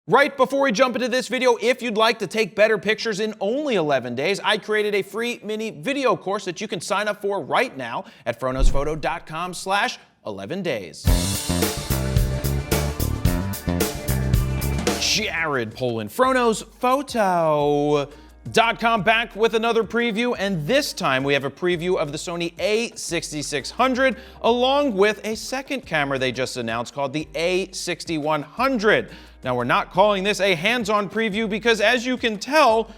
Right before we jump into this video, if you'd like to take better pictures in only 11 days, I created a free mini video course that you can sign up for right now at FroKnowsPhoto.com/11 days. Jared Polin, FroKnowsPhoto.com, back with another preview, and this time we have a preview of the Sony a6600 along with a second camera they just announced called the a6100. Now, we're not calling this a hands-on preview because, as you can tell,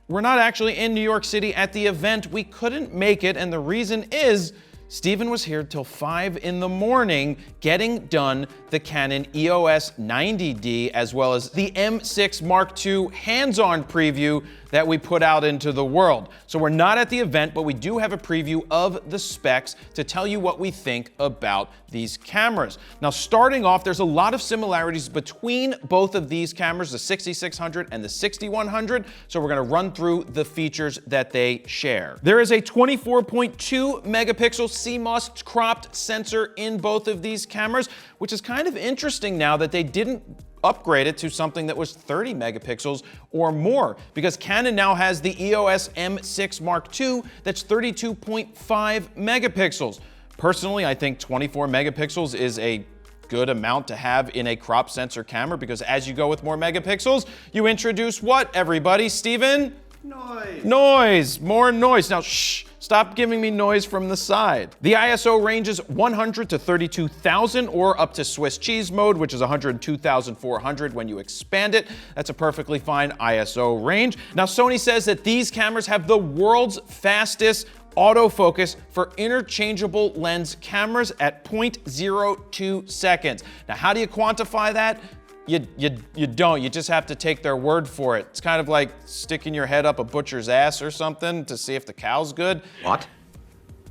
we're not actually in New York City at the event. We couldn't make it, and the reason is Steven was here till 5 in the morning getting done the Canon EOS 90D as well as the M6 Mark II hands-on preview that we put out into the world. So we're not at the event, but we do have a preview of the specs to tell you what we think about these cameras. Now, starting off, there's a lot of similarities between both of these cameras, the 6600 and the 6100, so we're gonna run through the features that they share. There is a 24.2 megapixel CMOS cropped sensor in both of these cameras, which is kind of interesting now that they didn't upgrade it to something that was 30 megapixels or more, because Canon now has the EOS M6 Mark II that's 32.5 megapixels. Personally, I think 24 megapixels is a good amount to have in a crop sensor camera, because as you go with more megapixels, you introduce what, everybody? Steven? Noise. Noise, more noise. Now, shh, stop giving me noise from the side. The ISO ranges 100 to 32,000 or up to Swiss cheese mode, which is 102,400 when you expand it. That's a perfectly fine ISO range. Now, Sony says that these cameras have the world's fastest autofocus for interchangeable lens cameras at 0.02 seconds. Now, how do you quantify that? You don't. You just have to take their word for it. It's kind of like sticking your head up a butcher's ass or something to see if the cow's good. What?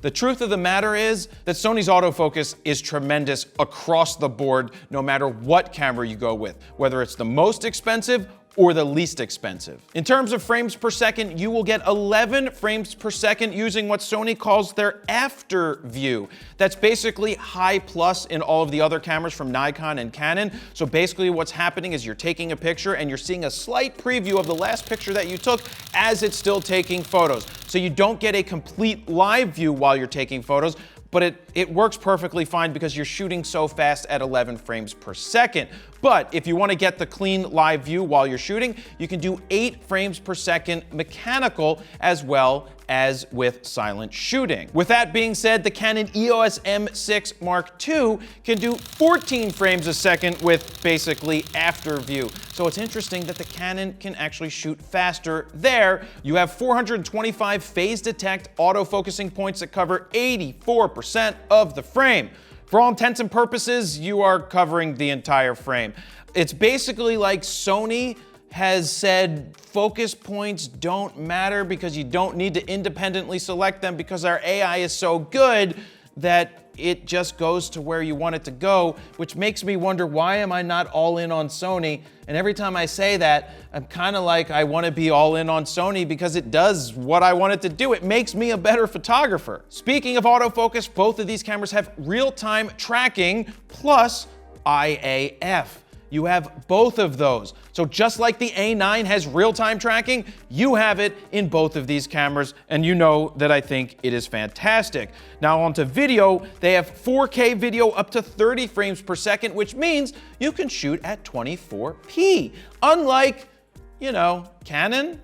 The truth of the matter is that Sony's autofocus is tremendous across the board, no matter what camera you go with, whether it's the most expensive or the least expensive. In terms of frames per second, you will get 11 frames per second using what Sony calls their after view. That's basically high plus in all of the other cameras from Nikon and Canon. So basically what's happening is you're taking a picture and you're seeing a slight preview of the last picture that you took as it's still taking photos. So you don't get a complete live view while you're taking photos, but it works perfectly fine because you're shooting so fast at 11 frames per second. But if you want to get the clean live view while you're shooting, you can do 8 frames per second mechanical as well as with silent shooting. With that being said, the Canon EOS M6 Mark II can do 14 frames a second with basically after view. So it's interesting that the Canon can actually shoot faster there. You have 425 phase detect autofocusing points that cover 84% of the frame. For all intents and purposes, you are covering the entire frame. It's basically like Sony has said focus points don't matter because you don't need to independently select them because our AI is so good that it just goes to where you want it to go, which makes me wonder, why am I not all in on Sony? And every time I say that, I'm kind of like, I want to be all in on Sony because it does what I want it to do. It makes me a better photographer. Speaking of autofocus, both of these cameras have real-time tracking plus IAF. You have both of those. So just like the A9 has real-time tracking, you have it in both of these cameras, and you know that I think it is fantastic. Now onto video, they have 4K video up to 30 frames per second, which means you can shoot at 24p. Unlike, you know, Canon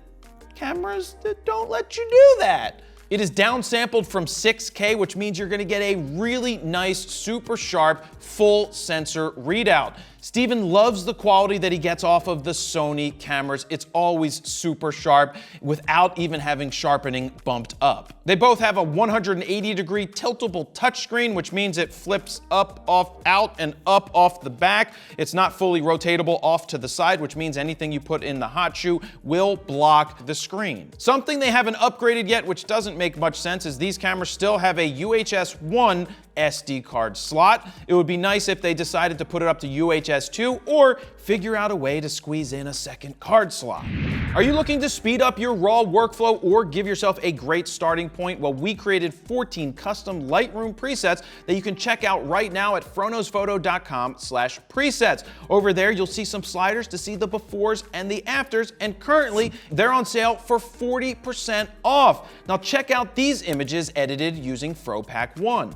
cameras that don't let you do that. It is downsampled from 6K, which means you're gonna get a really nice, super sharp, full sensor readout. Steven loves the quality that he gets off of the Sony cameras. It's always super sharp without even having sharpening bumped up. They both have a 180-degree tiltable touchscreen, which means it flips up, off, out, and up off the back. It's not fully rotatable off to the side, which means anything you put in the hot shoe will block the screen. Something they haven't upgraded yet, which doesn't make much sense, is these cameras still have a UHS-1 SD card slot. It would be nice if they decided to put it up to UHS 2 or figure out a way to squeeze in a second card slot. Are you looking to speed up your RAW workflow or give yourself a great starting point? Well, we created 14 custom Lightroom presets that you can check out right now at FroKnowsPhoto.com/presets. Over there, you'll see some sliders to see the befores and the afters, and currently they're on sale for 40% off. Now check out these images edited using FroPack 1.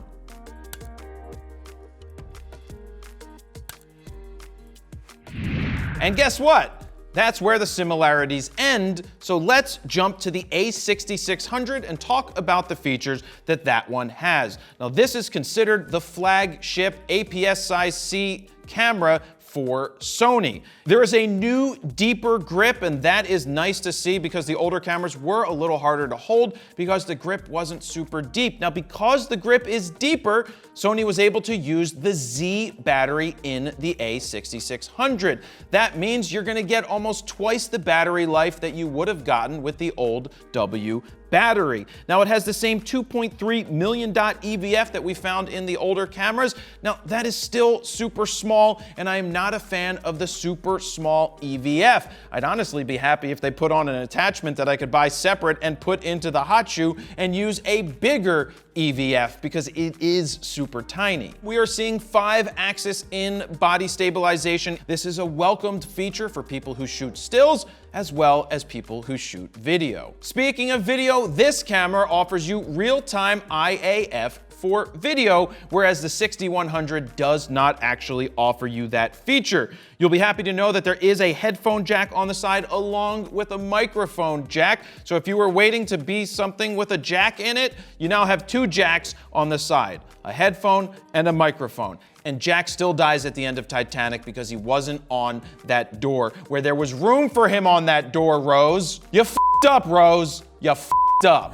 And guess what? That's where the similarities end, so let's jump to the a6600 and talk about the features that that one has. Now this is considered the flagship APS-C camera for Sony. There is a new, deeper grip, and that is nice to see because the older cameras were a little harder to hold because the grip wasn't super deep. Now, because the grip is deeper, Sony was able to use the Z battery in the a6600. That means you're gonna get almost twice the battery life that you would have gotten with the old W battery. Now it has the same 2.3 million dot EVF that we found in the older cameras. Now that is still super small, and I am not a fan of the super small EVF. I'd honestly be happy if they put on an attachment that I could buy separate and put into the hot shoe and use a bigger EVF because it is super tiny. We are seeing 5-axis in body stabilization. This is a welcomed feature for people who shoot stills as well as people who shoot video. Speaking of video, this camera offers you real-time IAF for video, whereas the 6100 does not actually offer you that feature. You'll be happy to know that there is a headphone jack on the side along with a microphone jack. So if you were waiting to be something with a jack in it, you now have 2 jacks on the side, a headphone and a microphone. And Jack still dies at the end of Titanic because he wasn't on that door where there was room for him on that door, Rose. You f***ed up, Rose. You f***ed up.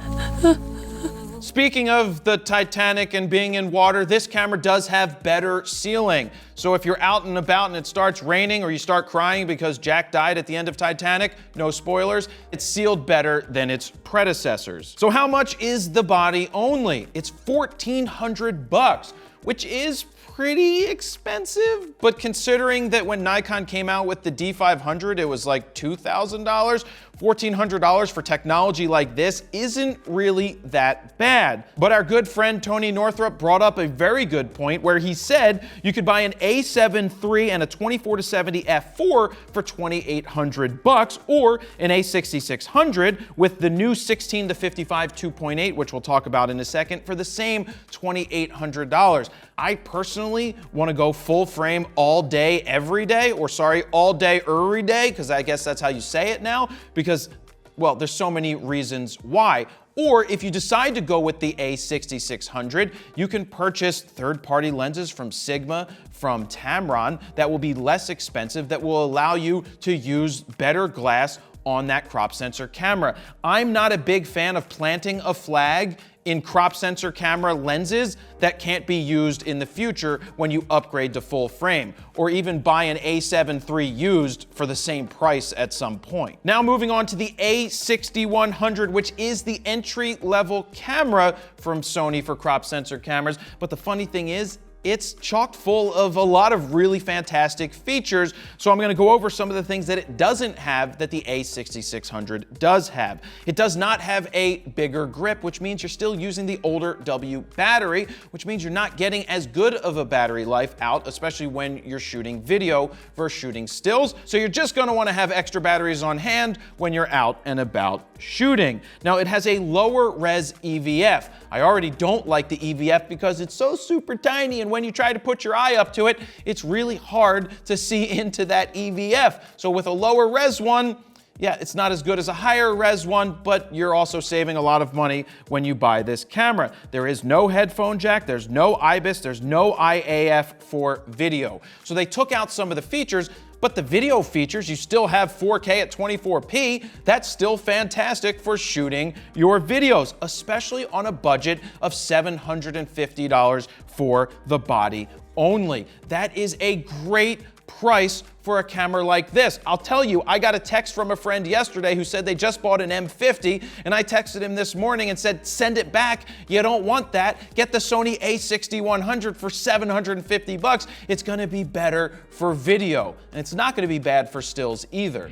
Speaking of the Titanic and being in water, this camera does have better sealing. So if you're out and about and it starts raining or you start crying because Jack died at the end of Titanic, no spoilers, it's sealed better than its predecessors. So how much is the body only? It's $1,400, which is pretty expensive, but considering that when Nikon came out with the D500, it was like $2,000, $1,400 for technology like this isn't really that bad. But our good friend Tony Northrup brought up a very good point where he said you could buy an A7 III and a 24-70 f4 for $2,800, or an a6600 with the new 16-55 2.8, which we'll talk about in a second, for the same $2,800. I personally want to go full frame all day, every day, or sorry, all day, every day, because I guess that's how you say it now, because, well, there's so many reasons why. Or if you decide to go with the a6600, you can purchase third-party lenses from Sigma, from Tamron, that will be less expensive, that will allow you to use better glass on that crop sensor camera. I'm not a big fan of planting a flag in crop sensor camera lenses that can't be used in the future when you upgrade to full frame, or even buy an A7 III used for the same price at some point. Now moving on to the a6100, which is the entry-level camera from Sony for crop sensor cameras. But the funny thing is, it's chock full of a lot of really fantastic features, so I'm going to go over some of the things that it doesn't have that the a6600 does have. It does not have a bigger grip, which means you're still using the older W battery, which means you're not getting as good of a battery life out, especially when you're shooting video versus shooting stills. So you're just going to want to have extra batteries on hand when you're out and about shooting. Now it has a lower res EVF. I already don't like the EVF because it's so super tiny, and when you try to put your eye up to it, it's really hard to see into that EVF. So with a lower res one, yeah, it's not as good as a higher res one, but you're also saving a lot of money when you buy this camera. There is no headphone jack, there's no IBIS, there's no IAF for video. So they took out some of the features, but the video features, you still have 4K at 24p. That's still fantastic for shooting your videos, especially on a budget of $750 for the body only. That is a great price for a camera like this. I'll tell you, I got a text from a friend yesterday who said they just bought an M50, and I texted him this morning and said, send it back. You don't want that. Get the Sony a6100 for $750. It's gonna be better for video, and it's not gonna be bad for stills either.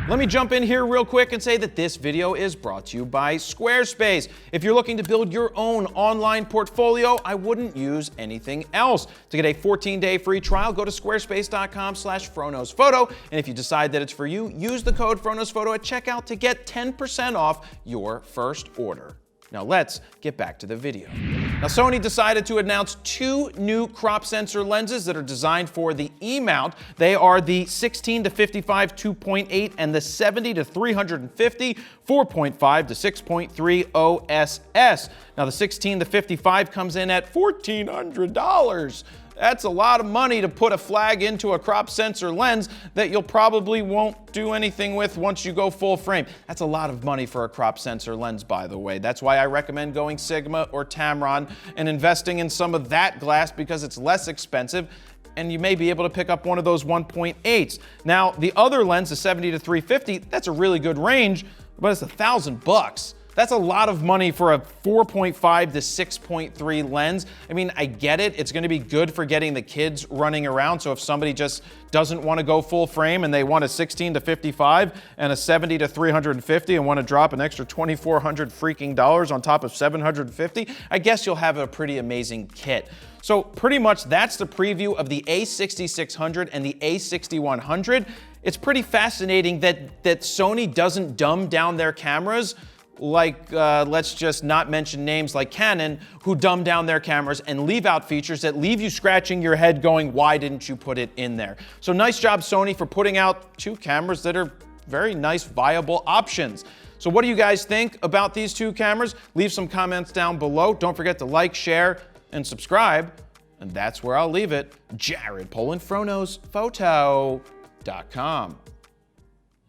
Let me jump in here real quick and say that this video is brought to you by Squarespace. If you're looking to build your own online portfolio, I wouldn't use anything else. To get a 14-day free trial, go to squarespace.com/FroKnowsPhoto, and if you decide that it's for you, use the code FroKnowsPhoto at checkout to get 10% off your first order. Now let's get back to the video. Now Sony decided to announce two new crop sensor lenses that are designed for the E-mount. They are the 16-55 2.8 and the 70-350 4.5 to 6.3 OSS. Now the 16-55 comes in at $1,400. That's a lot of money to put a flag into a crop sensor lens that you'll probably won't do anything with once you go full frame. That's a lot of money for a crop sensor lens, by the way. That's why I recommend going Sigma or Tamron and investing in some of that glass because it's less expensive and you may be able to pick up one of those 1.8s. Now, the other lens, the 70-350, that's a really good range, but it's $1,000. That's a lot of money for a 4.5 to 6.3 lens. I mean, I get it. It's gonna be good for getting the kids running around. So if somebody just doesn't wanna go full frame and they want a 16-55 and a 70-350 and wanna drop an extra $2,400 freaking dollars on top of $750, I guess you'll have a pretty amazing kit. So pretty much that's the preview of the a6600 and the a6100. It's pretty fascinating that Sony doesn't dumb down their cameras like, let's just not mention names like Canon, who dumb down their cameras and leave out features that leave you scratching your head going, why didn't you put it in there? So nice job, Sony, for putting out two cameras that are very nice, viable options. So what do you guys think about these two cameras? Leave some comments down below. Don't forget to like, share, and subscribe. And that's where I'll leave it. Jared, Polin, FroKnowsPhoto.com.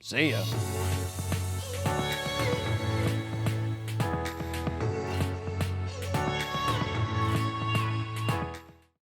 See ya.